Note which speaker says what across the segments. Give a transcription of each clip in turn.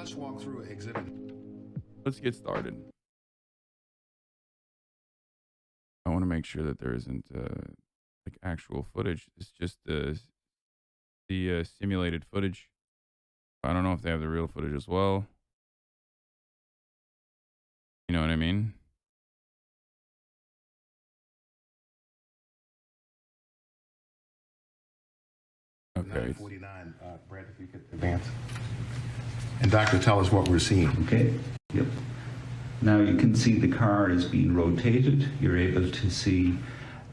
Speaker 1: let's walk through exhibit.
Speaker 2: Let's get started. I want to make sure that there isn't like actual footage. It's just the simulated footage. I don't know if they have the real footage as well. You know what I mean? Okay.
Speaker 1: 949, Brad, if you could advance. And doctor, tell us what we're seeing.
Speaker 3: Okay. Yep. Now you can see the car is being rotated. You're able to see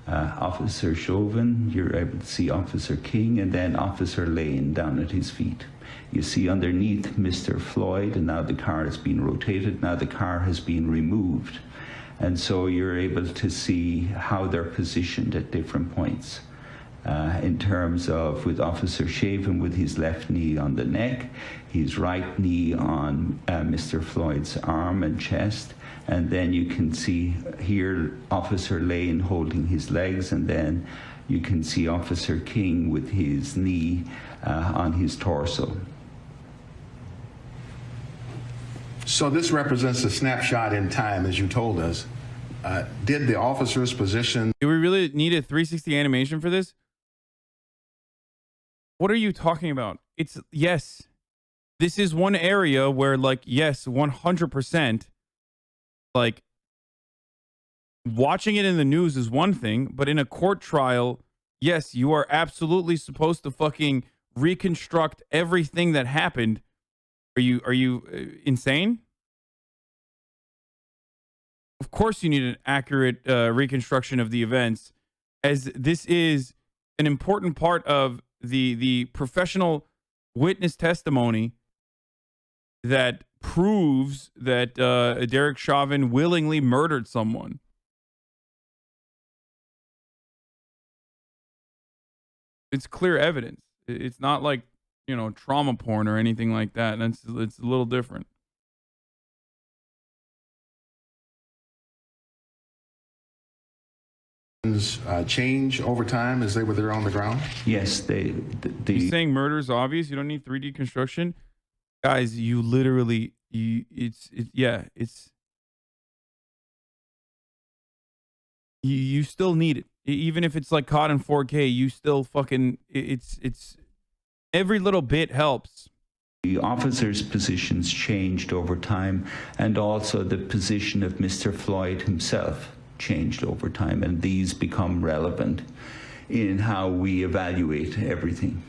Speaker 3: Officer Chauvin. You're able to see Officer King, and then Officer Lane down at his feet. You see underneath Mr. Floyd, and now the car is being rotated. Now the car has been removed. And so you're able to see how they're positioned at different points. In terms of with Officer Chauvin with his left knee on the neck, his right knee on Mr. Floyd's arm and chest, and then you can see here Officer Lane holding his legs, and then you can see Officer King with his knee on his torso.
Speaker 1: So this represents a snapshot in time, as you told us. Did the officer's position...
Speaker 2: Do we really need a 360 animation for this? What are you talking about? It's, yes, this is one area where, like, yes, 100%, like, watching it in the news is one thing, but in a court trial, yes, you are absolutely supposed to fucking reconstruct everything that happened. Are you insane? Of course you need an accurate reconstruction of the events, as this is an important part of the professional witness testimony that proves that Derek Chauvin willingly murdered someone. It's clear evidence. It's not like, you know, trauma porn or anything like that. It's a little different.
Speaker 1: change over time as they were there on the ground?
Speaker 3: Yes,
Speaker 2: You're saying murder's obvious? You don't need 3D construction? Guys, you literally, you still need it. Even if it's like caught in 4K, you still fucking, it's every little bit helps.
Speaker 3: The officers' positions changed over time, and also the position of Mr. Floyd himself changed over time, and these become relevant in how we evaluate everything.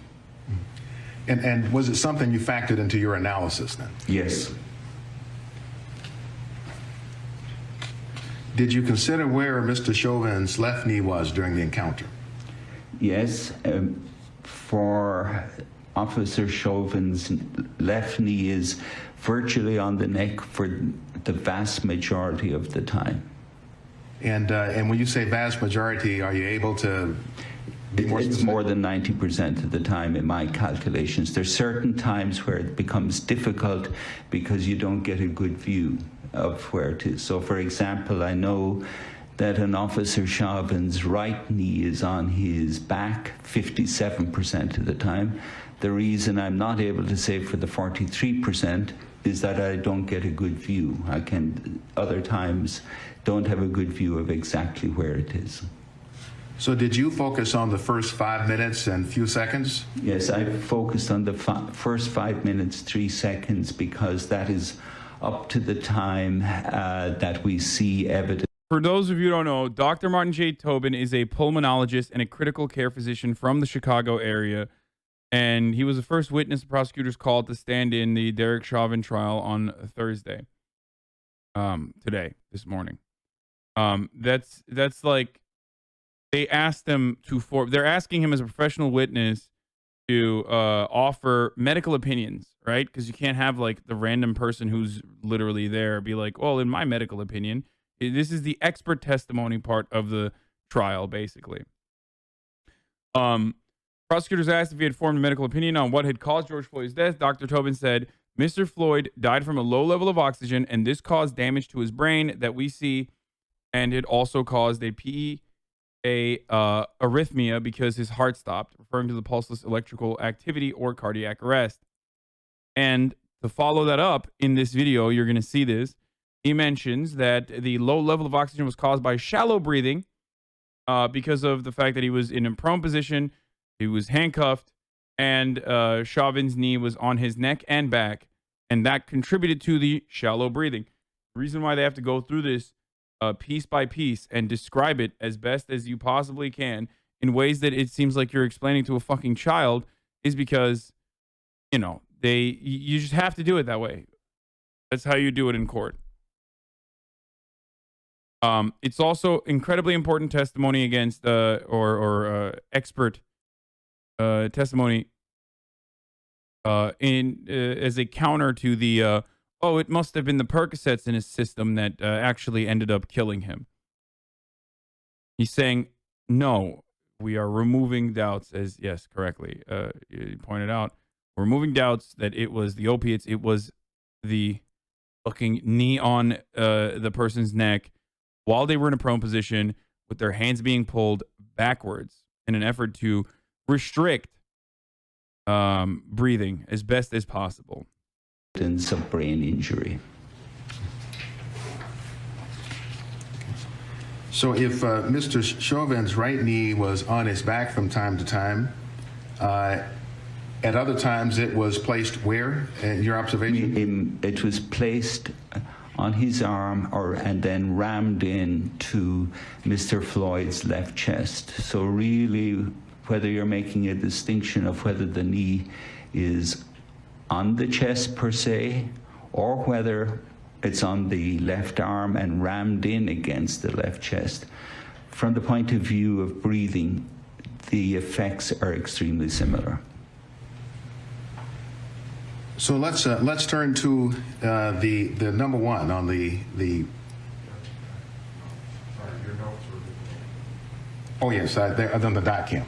Speaker 1: And was it something you factored into your analysis then?
Speaker 3: Yes.
Speaker 1: Did you consider where Mr. Chauvin's left knee was during the encounter?
Speaker 3: Yes. For Officer Chauvin's left knee is virtually on the neck for the vast majority of the time.
Speaker 1: And when you say vast majority, are you able to be more specific?
Speaker 3: It's more than 90% of the time in my calculations. There's certain times where it becomes difficult because you don't get a good view of where it is. So, for example, I know that an Officer Chauvin's right knee is on his back 57% of the time. The reason I'm not able to say for the 43% is that I don't get a good view. I can, other times, don't have a good view of exactly where it is.
Speaker 1: So did you focus on the first 5 minutes and few seconds?
Speaker 3: Yes, I focused on the first 5 minutes, 3 seconds, because that is up to the time that we see evidence.
Speaker 2: For those of you who don't know, Dr. Martin J. Tobin is a pulmonologist and a critical care physician from the Chicago area. And he was the first witness the prosecutors called to stand in the Derek Chauvin trial on Thursday. Today, this morning. That's like, they asked him they're asking him as a professional witness to offer medical opinions, right? Because you can't have like the random person who's literally there be like, well, in my medical opinion, this is the expert testimony part of the trial, basically. Prosecutors asked if he had formed a medical opinion on what had caused George Floyd's death. Dr. Tobin said, Mr. Floyd died from a low level of oxygen, and this caused damage to his brain that we see, and it also caused a arrhythmia because his heart stopped, referring to the pulseless electrical activity or cardiac arrest. And to follow that up in this video, you're going to see this. He mentions that the low level of oxygen was caused by shallow breathing because of the fact that he was in a prone position, he was handcuffed, and Chauvin's knee was on his neck and back, and that contributed to the shallow breathing. The reason why they have to go through this piece by piece and describe it as best as you possibly can in ways that it seems like you're explaining to a fucking child is because, you know, you just have to do it that way. That's how you do it in court. It's also incredibly important testimony against expert testimony as a counter to the it must have been the Percocets in his system that actually ended up killing him. He's saying, no, we are removing doubts, as yes, correctly you pointed out. We're removing doubts that it was the opiates. It was the fucking knee on the person's neck while they were in a prone position with their hands being pulled backwards in an effort to restrict breathing as best as possible.
Speaker 3: Of brain injury.
Speaker 1: So if Mr. Chauvin's right knee was on his back from time to time, at other times it was placed where, in your observation?
Speaker 3: It was placed on his arm and then rammed into Mr. Floyd's left chest. So really, whether you're making a distinction of whether the knee is on the chest per se, or whether it's on the left arm and rammed in against the left chest, from the point of view of breathing, the effects are extremely similar.
Speaker 1: So let's turn to the number one on the. Oh yes, they're on the dot cam.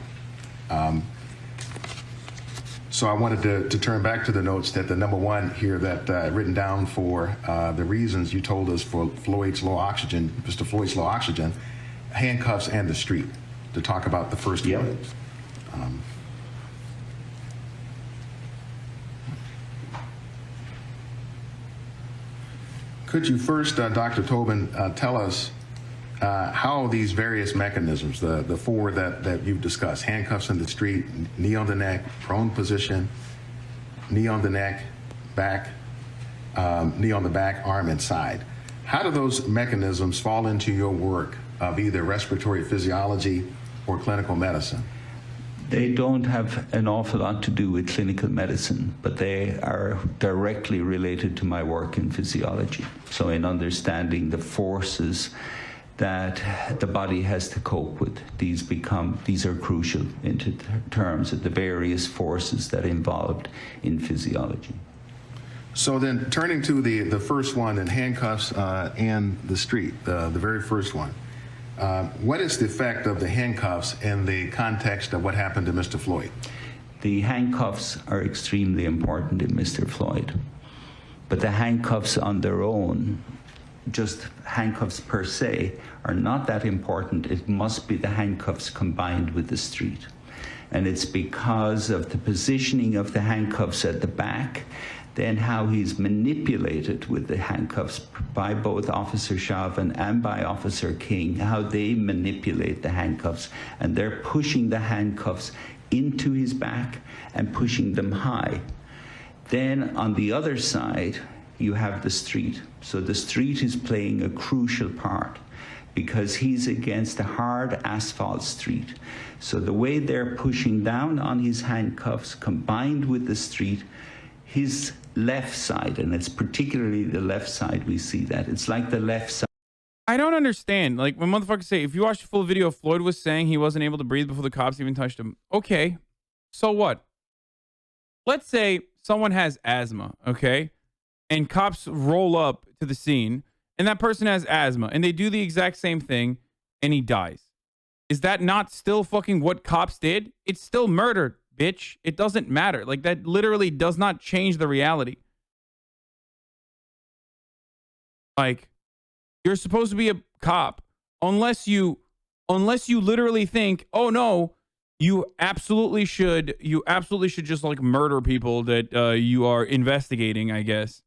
Speaker 1: So I wanted to turn back to the notes that the number one here that written down for the reasons you told us for Floyd's low oxygen, Mr. Floyd's low oxygen, handcuffs and the street, to talk about the first one. Could you first, Dr. Tobin, tell us how these various mechanisms, the four that you've discussed, handcuffs in the street, knee on the neck, prone position, knee on the neck, back, knee on the back, arm and side. How do those mechanisms fall into your work of either respiratory physiology or clinical medicine?
Speaker 3: They don't have an awful lot to do with clinical medicine, but they are directly related to my work in physiology. So in understanding the forces that the body has to cope with, these are crucial into terms of the various forces that are involved in physiology.
Speaker 1: So then turning to the first one in handcuffs and the street, the very first one, what is the effect of the handcuffs in the context of what happened to Mr. Floyd?
Speaker 3: The handcuffs are extremely important in Mr. Floyd, but the handcuffs on their own, just handcuffs per se, are not that important. It must be the handcuffs combined with the street. And it's because of the positioning of the handcuffs at the back, then how he's manipulated with the handcuffs by both Officer Chauvin and by Officer King, how they manipulate the handcuffs, and they're pushing the handcuffs into his back and pushing them high. Then on the other side, you have the street. So the street is playing a crucial part because he's against a hard asphalt street. So the way they're pushing down on his handcuffs combined with the street, his left side, and it's particularly the left side we see that. It's like the left side.
Speaker 2: I don't understand. Like when motherfuckers say, if you watch the full video, Floyd was saying he wasn't able to breathe before the cops even touched him. Okay, so what? Let's say someone has asthma, okay? And cops roll up to the scene and that person has asthma and they do the exact same thing and he dies. Is that not still fucking what cops did? It's still murder, bitch. It doesn't matter. Like that literally does not change the reality. Like you're supposed to be a cop unless you literally think, oh no, You absolutely should. You absolutely should just like murder people that you are investigating, I guess.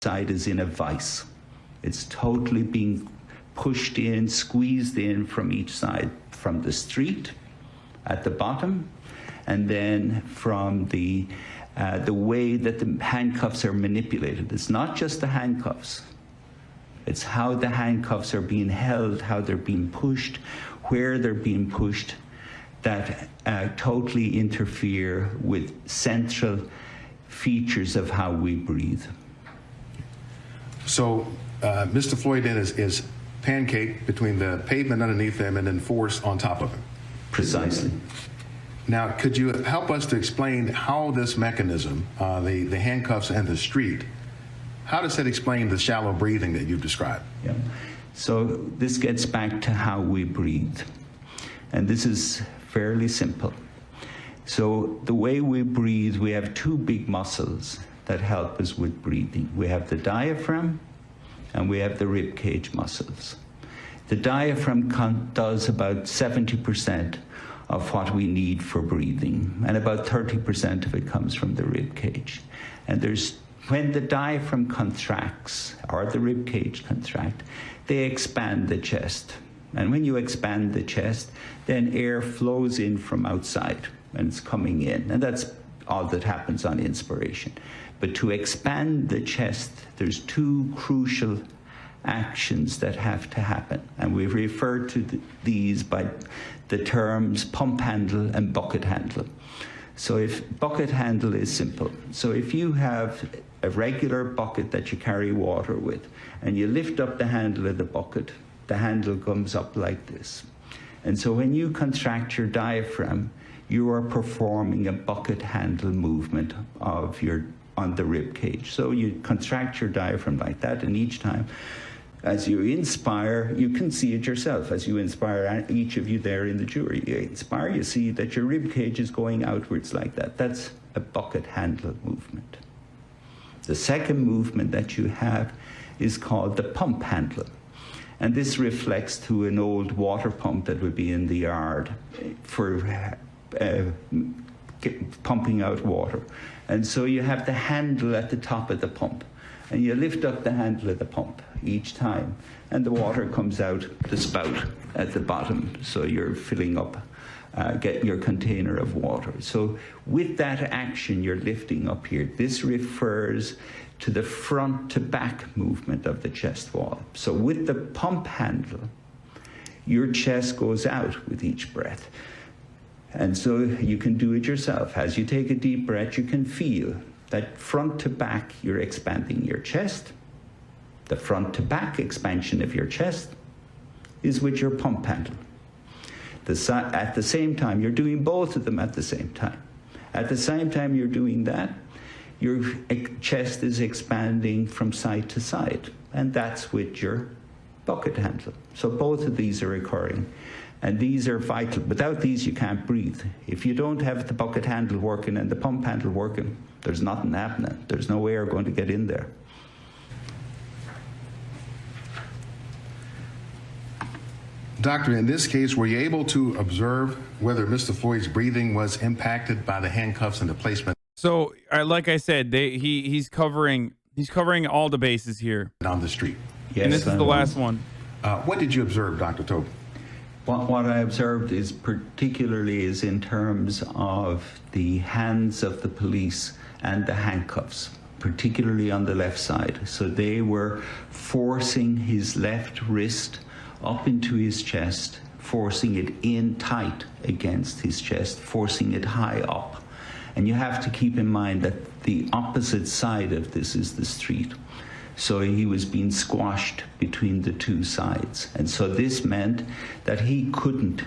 Speaker 3: Side is in a vice. It's totally being pushed in, squeezed in from each side, from the street at the bottom, and then from the way that the handcuffs are manipulated. It's not just the handcuffs. It's how the handcuffs are being held, how they're being pushed, where they're being pushed, that totally interfere with central features of how we breathe.
Speaker 1: So Mr. Floyd then is pancaked between the pavement underneath him and then force on top of him.
Speaker 3: Precisely.
Speaker 1: Now, could you help us to explain how this mechanism, the handcuffs and the street, how does it explain the shallow breathing that you've described?
Speaker 3: Yeah. So this gets back to how we breathe. And this is fairly simple. So the way we breathe, we have two big muscles that help us with breathing. We have the diaphragm and we have the rib cage muscles. The diaphragm does about 70% of what we need for breathing, and about 30% of it comes from the rib cage. And when the diaphragm contracts, or the rib cage contract, they expand the chest. And when you expand the chest, then air flows in from outside, and it's coming in. And that's all that happens on inspiration. But to expand the chest, there's two crucial actions that have to happen. And we refer to these by the terms pump handle and bucket handle. So if bucket handle is simple. So if you have a regular bucket that you carry water with, and you lift up the handle of the bucket, the handle comes up like this. And so when you contract your diaphragm, you are performing a bucket handle movement on the rib cage. So you contract your diaphragm like that, and each time as you inspire, you can see it yourself. As you inspire, each of you there in the jury, you inspire, you see that your rib cage is going outwards like that. That's a bucket handle movement. The second movement that you have is called the pump handle. And this reflects to an old water pump that would be in the yard for pumping out water. And so you have the handle at the top of the pump, and you lift up the handle of the pump each time, and the water comes out the spout at the bottom. So you're filling up, get your container of water. So with that action you're lifting up here, this refers to the front to back movement of the chest wall. So with the pump handle, your chest goes out with each breath. And so you can do it yourself. As you take a deep breath, you can feel that front to back, you're expanding your chest. The front to back expansion of your chest is with your pump handle. At the same time, you're doing both of them at the same time. At the same time you're doing that, your chest is expanding from side to side, and that's with your bucket handle. So both of these are occurring, and these are vital. Without these, you can't breathe. If you don't have the bucket handle working and the pump handle working, there's nothing happening. There's no air going to get in there.
Speaker 1: Doctor, in this case, were you able to observe whether Mr. Floyd's breathing was impacted by the handcuffs and the placement?
Speaker 2: So, like I said, he's covering all the bases here
Speaker 1: On the street.
Speaker 3: Yes,
Speaker 2: and this is the last one.
Speaker 1: What did you observe, Dr. Tobin?
Speaker 3: What I observed is particularly is in terms of the hands of the police and the handcuffs, particularly on the left side. So they were forcing his left wrist up into his chest, forcing it in tight against his chest, forcing it high up. And you have to keep in mind that the opposite side of this is the street. So he was being squashed between the two sides. And so this meant that he couldn't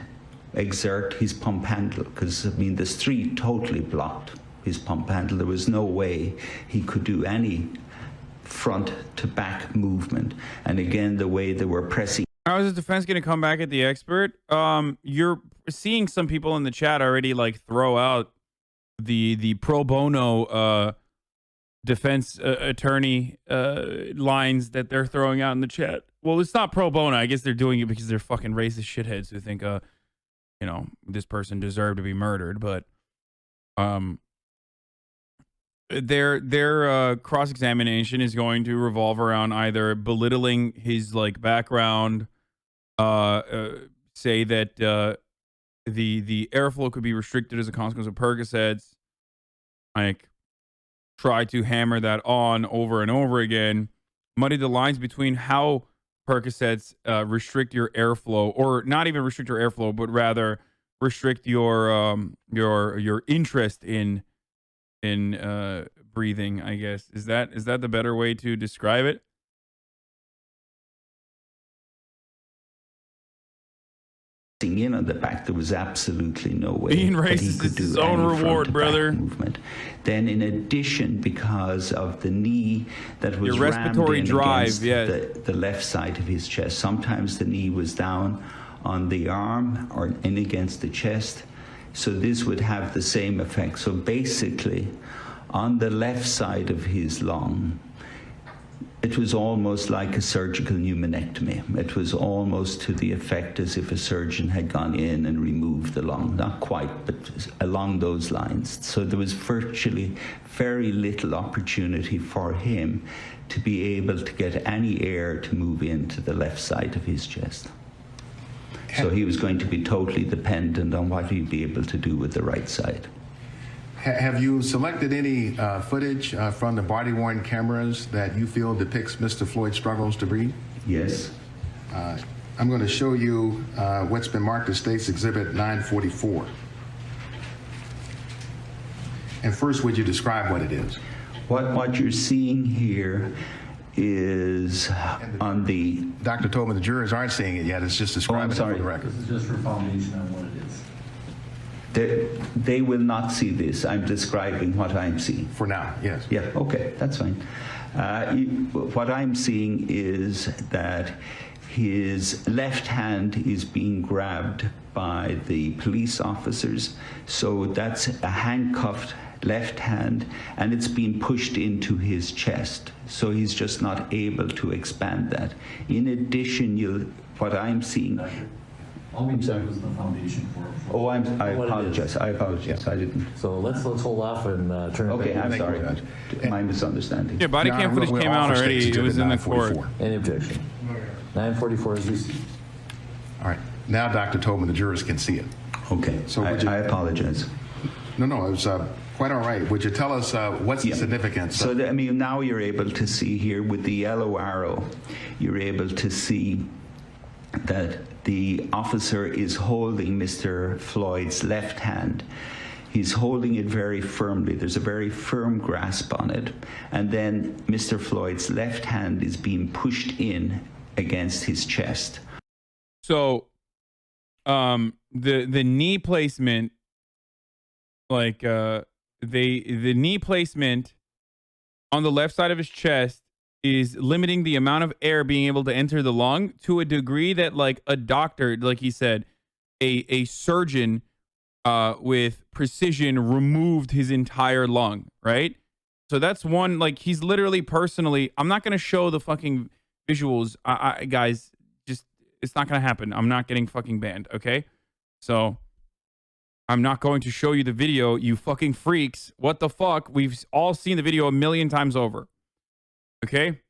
Speaker 3: exert his pump handle, because, I mean, the street totally blocked his pump handle. There was no way he could do any front to back movement. And again, the way they were pressing.
Speaker 2: How is the defense going to come back at the expert? You're seeing some people in the chat already like throw out the pro bono defense attorney lines that they're throwing out in the chat. well, it's not pro bono. I guess they're doing it because they're fucking racist shitheads who think, this person deserved to be murdered. But their cross-examination is going to revolve around either belittling his like background, say that the airflow could be restricted as a consequence of Percocets, like try to hammer that on over and over again, muddy the lines between how Percocets restrict your airflow, or not even restrict your airflow, but rather restrict your interest in breathing, I guess. Is that the better way to describe it?
Speaker 3: In on the back, there was absolutely no way
Speaker 2: Being
Speaker 3: that he
Speaker 2: racist
Speaker 3: could
Speaker 2: is
Speaker 3: do
Speaker 2: his own
Speaker 3: any
Speaker 2: reward,
Speaker 3: front-to-back
Speaker 2: brother.
Speaker 3: movement. Then, in addition, because of the knee that was
Speaker 2: Your respiratory
Speaker 3: rammed in
Speaker 2: drive,
Speaker 3: against
Speaker 2: yes.
Speaker 3: the left side of his chest, sometimes the knee was down on the arm or in against the chest, so this would have the same effect. So basically, on the left side of his lung, it was almost like a surgical pneumonectomy. It was almost to the effect as if a surgeon had gone in and removed the lung. Not quite, but along those lines. So there was virtually very little opportunity for him to be able to get any air to move into the left side of his chest. So he was going to be totally dependent on what he'd be able to do with the right side.
Speaker 1: Have you selected any footage from the body-worn cameras that you feel depicts Mr. Floyd's struggles to breathe?
Speaker 3: Yes.
Speaker 1: I'm going to show you what's been marked as State's Exhibit 944. And first, would you describe what it is?
Speaker 3: What you're seeing here is on the...
Speaker 1: Dr. Tobin, the jurors aren't seeing it yet. It's just describing it for the record.
Speaker 4: This is just for foundation on what it is.
Speaker 3: They will not see this. I'm describing what I'm seeing.
Speaker 1: For now, yes.
Speaker 3: Yeah, okay, that's fine. What I'm seeing is that his left hand is being grabbed by the police officers. So that's a handcuffed left hand, and it's being pushed into his chest. So he's just not able to expand that. In addition, what I'm seeing...
Speaker 4: All we checked was the foundation for
Speaker 3: Oh, I
Speaker 4: what it
Speaker 3: apologize.
Speaker 4: is.
Speaker 3: I apologize. I didn't.
Speaker 4: So let's hold off and turn it
Speaker 3: Okay,
Speaker 4: back.
Speaker 3: I'm sorry. My misunderstanding.
Speaker 2: Yeah, body
Speaker 1: Your
Speaker 2: cam
Speaker 1: Honor,
Speaker 2: footage
Speaker 1: we'll
Speaker 2: came out
Speaker 1: offer
Speaker 2: already.
Speaker 1: State's
Speaker 2: It was in the
Speaker 1: Exhibit
Speaker 2: court.
Speaker 1: 944.
Speaker 4: Any objection? 944 is received.
Speaker 1: All right. Now, Dr. Tobin, the jurors can see it.
Speaker 3: Okay,
Speaker 1: So
Speaker 3: I
Speaker 1: would you-
Speaker 3: apologize.
Speaker 1: No, it was quite all right. Would you tell us what's the significance?
Speaker 3: So, now you're able to see here with the yellow arrow, you're able to see that the officer is holding Mr. Floyd's left hand. He's holding it very firmly. There's a very firm grasp on it. And then Mr. Floyd's left hand is being pushed in against his chest.
Speaker 2: So, the knee placement, like the knee placement on the left side of his chest is limiting the amount of air being able to enter the lung to a degree that, like, a doctor, like he said, a surgeon with precision removed his entire lung, right? So that's one, like, he's literally personally, I'm not going to show the fucking visuals. Guys, just, it's not going to happen. I'm not getting fucking banned, okay? So I'm not going to show you the video, you fucking freaks. What the fuck? We've all seen the video a million times over. Okay?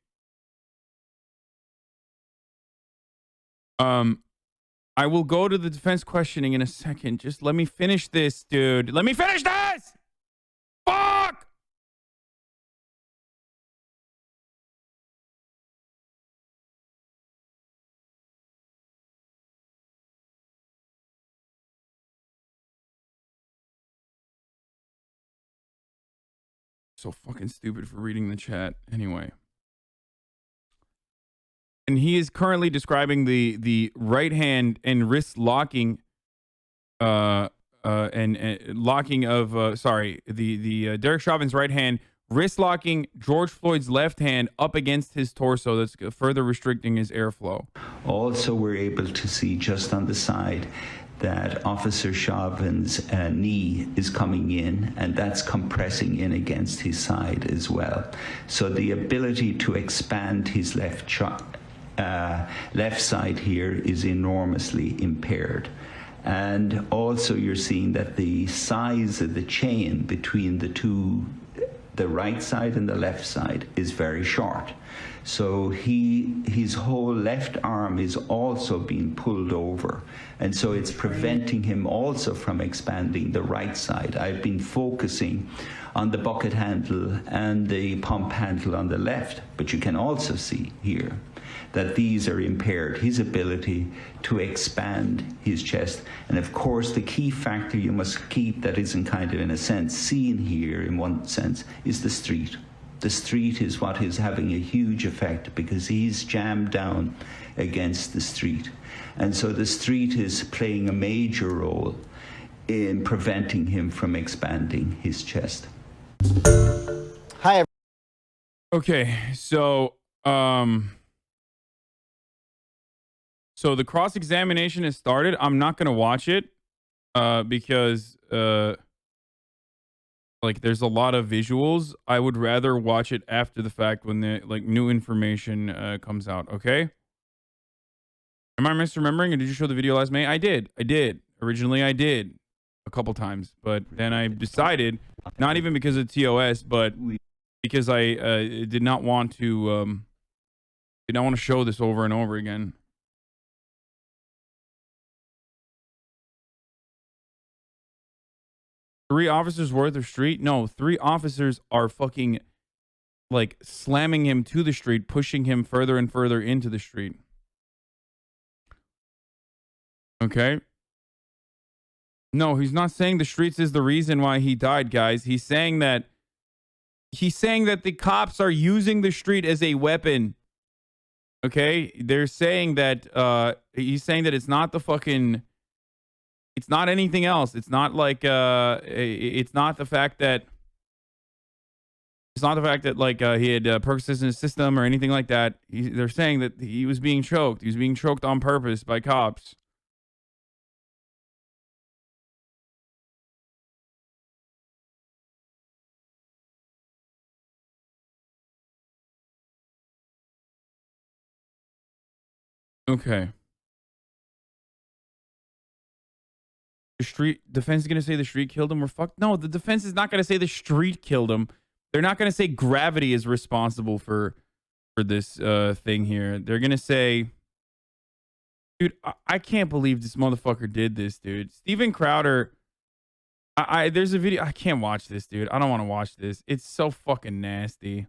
Speaker 2: I will go to the defense questioning in a second. Just let me finish this, dude. Let me finish this! Fuck! So fucking stupid for reading the chat. Anyway. And he is currently describing the right hand and wrist locking and locking of the Derek Chauvin's right hand wrist locking George Floyd's left hand up against his torso. That's further restricting his airflow.
Speaker 3: Also, we're able to see just on the side that Officer Chauvin's knee is coming in, and that's compressing in against his side as well. So the ability to expand his left left side here is enormously impaired. And also you're seeing that the size of the chain between the two, the right side and the left side, is very short. So his whole left arm is also being pulled over. And so it's preventing him also from expanding the right side. I've been focusing on the bucket handle and the pump handle on the left, but you can also see here that these are impaired, his ability to expand his chest. And of course, the key factor you must keep that isn't kind of, in a sense, seen here in one sense, is the street. The street is what is having a huge effect because he's jammed down against the street. And so the street is playing a major role in preventing him from expanding his chest.
Speaker 5: Hi.
Speaker 2: Okay, so so the cross-examination has started. I'm not gonna watch it because like there's a lot of visuals. I would rather watch it after the fact when the like new information comes out. Okay. Am I misremembering, or did you show the video last May? I did. Originally, I did a couple times, but then I decided, not even because of TOS, but because I did not want to show this over and over again. Three officers worth of street? No, 3 officers are fucking like slamming him to the street, pushing him further and further into the street. Okay. No, he's not saying the streets is the reason why he died, guys. He's saying that the cops are using the street as a weapon. Okay? They're saying that he's saying that it's not the fucking, it's not anything else. It's not like it's not the fact that like he had Percocets in his system or anything like that. They're saying that he was being choked. He was being choked on purpose by cops. Okay. The street defense is going to say the street killed him. We're fucked. No, the defense is not going to say the street killed him. They're not going to say gravity is responsible for this thing here. They're going to say, dude, I can't believe this motherfucker did this, dude. Steven Crowder, there's a video. I can't watch this, dude. I don't want to watch this. It's so fucking nasty.